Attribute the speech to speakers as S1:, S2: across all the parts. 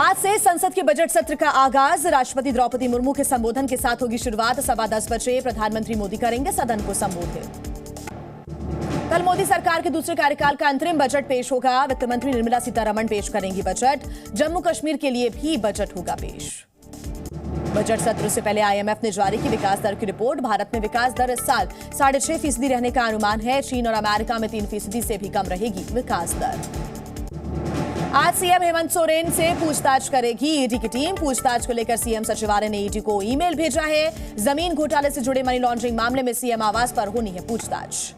S1: आज से संसद के बजट सत्र का आगाज। राष्ट्रपति द्रौपदी मुर्मू के संबोधन के साथ होगी शुरुआत। 10:15 बजे प्रधानमंत्री मोदी करेंगे सदन को संबोधित। कल मोदी सरकार के दूसरे कार्यकाल का अंतरिम बजट पेश होगा। वित्त मंत्री निर्मला सीतारमण पेश करेंगी बजट। जम्मू कश्मीर के लिए भी बजट होगा पेश। बजट सत्र से पहले आईएमएफ ने जारी की विकास दर की रिपोर्ट। भारत में विकास दर इस साल 6.5% रहने का अनुमान है। चीन और अमेरिका में 3% से भी कम रहेगी विकास दर। आज सीएम हेमंत सोरेन से पूछताछ करेगी ईडी की टीम। पूछताछ को लेकर सीएम सचिवालय ने ईडी को ईमेल भेजा है। जमीन घोटाले से जुड़े मनी लॉन्ड्रिंग मामले में सीएम आवास पर होनी है पूछताछ।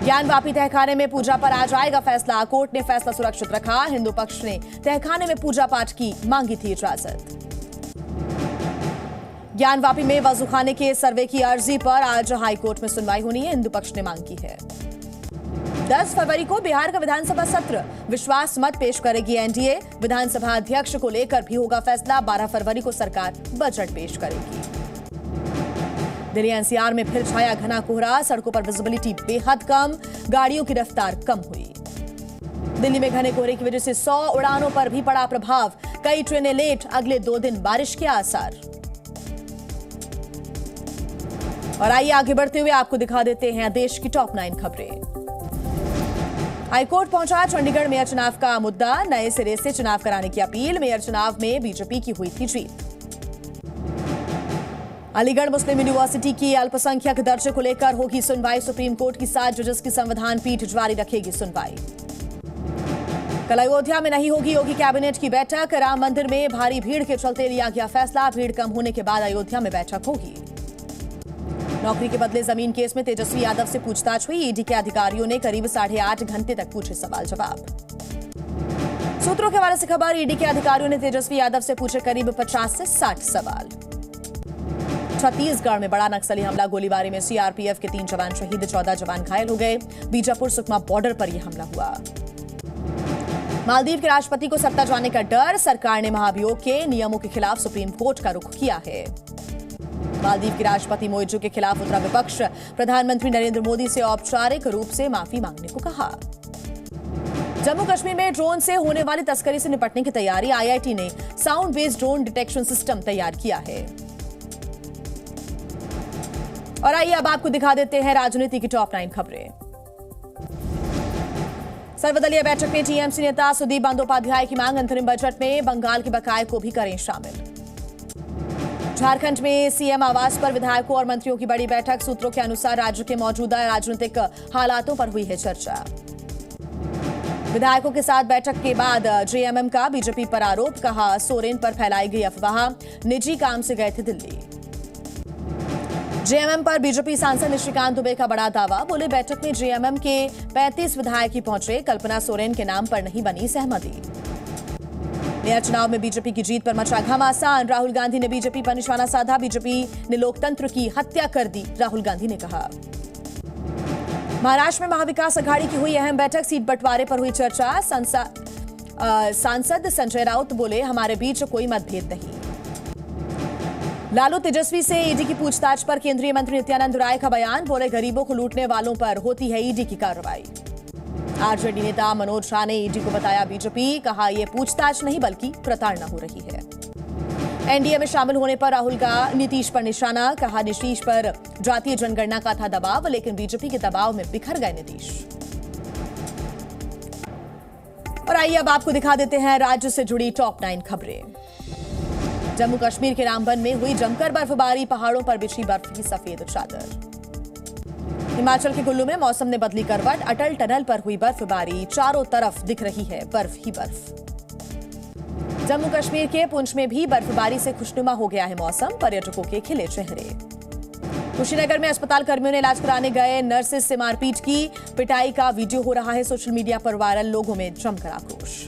S1: ज्ञानवापी तहखाने में पूजा पर आज आएगा फैसला। कोर्ट ने फैसला सुरक्षित रखा। हिंदू पक्ष ने तहखाने में पूजा पाठ की मांगी थी इजाजत। ज्ञानवापी में वजूखाने के सर्वे की अर्जी पर आज हाईकोर्ट में सुनवाई होनी है। हिंदू पक्ष ने मांग की है। 10 फरवरी को बिहार का विधानसभा सत्र। विश्वास मत पेश करेगी एनडीए। विधानसभा अध्यक्ष को लेकर भी होगा फैसला। 12 फरवरी को सरकार बजट पेश करेगी। दिल्ली एनसीआर में फिर छाया घना कोहरा। सड़कों पर विजिबिलिटी बेहद कम। गाड़ियों की रफ्तार कम हुई। दिल्ली में घने कोहरे की वजह से 100 उड़ानों पर भी पड़ा प्रभाव। कई ट्रेनें लेट। अगले 2 दिन बारिश के आसार। और आइए आगे बढ़ते हुए आपको दिखा देते हैं देश की टॉप 9 खबरें। हाईकोर्ट पहुंचा चंडीगढ़ मेयर चुनाव का मुद्दा। नए सिरे से चुनाव कराने की अपील। मेयर चुनाव में बीजेपी की हुई थी जीत। अलीगढ़ मुस्लिम यूनिवर्सिटी की अल्पसंख्यक दर्जे को लेकर होगी सुनवाई। सुप्रीम कोर्ट की 7 जजेस की संविधान पीठ जारी रखेगी सुनवाई। कल अयोध्या में नहीं होगी योगी कैबिनेट की बैठक। राम मंदिर में भारी भीड़ के चलते लिया गया फैसला। भीड़ कम होने के बाद अयोध्या में बैठक होगी। नौकरी के बदले जमीन केस में तेजस्वी यादव से पूछताछ हुई। ईडी के अधिकारियों ने करीब 8.5 घंटे तक पूछे सवाल जवाब। सूत्रों के हवाले से खबर। ईडी के अधिकारियों ने तेजस्वी यादव से पूछे करीब 50 से 60 सवाल। छत्तीसगढ़ में बड़ा नक्सली हमला। गोलीबारी में सीआरपीएफ के 3 जवान शहीद, 14 जवान घायल हो गए। बीजापुर सुकमा बॉर्डर पर यह हमला हुआ। मालदीव के राष्ट्रपति को सत्ता जाने का डर। सरकार ने महाभियोग के नियमों के खिलाफ सुप्रीम कोर्ट का रुख किया है। मालदीव के राष्ट्रपति मोइजू के खिलाफ उतरा विपक्ष। प्रधानमंत्री नरेंद्र मोदी से औपचारिक रूप से माफी मांगने को कहा। जम्मू कश्मीर में ड्रोन से होने वाली तस्करी से निपटने की तैयारी। आईआईटी ने sound based drone detection system तैयार किया है। और आइए अब आपको दिखा देते हैं राजनीति की टॉप 9 खबरें। सर्वदलीय बैठक में टीएमसी नेता सुदीप बंदोपाध्याय की मांग। अंतरिम बजट में बंगाल के बकाये को भी करें शामिल। झारखंड में सीएम आवास पर विधायकों और मंत्रियों की बड़ी बैठक। सूत्रों के अनुसार राज्य के मौजूदा राजनीतिक हालातों पर हुई है चर्चा। विधायकों के साथ बैठक के बाद जेएमएम का बीजेपी पर आरोप। कहा सोरेन पर फैलाई गई अफवाह। निजी काम से गए थे दिल्ली। जेएमएम पर बीजेपी सांसद निशिकांत दुबे का बड़ा दावा। बोले बैठक में जेएमएम के 35 विधायक ही पहुंचे। कल्पना सोरेन के नाम पर नहीं बनी सहमति। मेयर चुनाव में बीजेपी की जीत पर मचा घमासान। राहुल गांधी ने बीजेपी पर निशाना साधा। बीजेपी ने लोकतंत्र की हत्या कर दी, राहुल गांधी ने कहा। महाराष्ट्र में महाविकास अघाड़ी की हुई अहम बैठक। सीट बंटवारे पर हुई चर्चा। सांसद संजय राउत बोले हमारे बीच कोई मतभेद नहीं। लालू तेजस्वी से ईडी की पूछताछ पर केंद्रीय मंत्री नित्यानंद राय का बयान। बोले गरीबों को लूटने वालों पर होती है ईडी की कार्रवाई। आरजेडी नेता मनोज झा ने ईडी को बताया बीजेपी। कहा यह पूछताछ नहीं बल्कि प्रताड़ना हो रही है। एनडीए में शामिल होने पर राहुल का नीतीश पर निशाना। कहा नीतीश पर जातीय जनगणना का था दबाव, लेकिन बीजेपी के दबाव में बिखर गए नीतीश। और आइए अब आपको दिखा देते हैं राज्य से जुड़ी टॉप 9 खबरें। जम्मू कश्मीर के रामबन में हुई जमकर बर्फबारी। पहाड़ों पर बिछी बर्फ की सफेद चादर। हिमाचल के कुल्लू में मौसम ने बदली करवट। अटल टनल पर हुई बर्फबारी। चारों तरफ दिख रही है बर्फ ही बर्फ। जम्मू कश्मीर के पुंछ में भी बर्फबारी से खुशनुमा हो गया है मौसम। पर्यटकों के खिले चेहरे। कुशीनगर में अस्पताल कर्मियों ने इलाज कराने गए नर्सेस से मारपीट की। पिटाई का वीडियो हो रहा है सोशल मीडिया पर वायरल। लोगों में जमकर आक्रोश।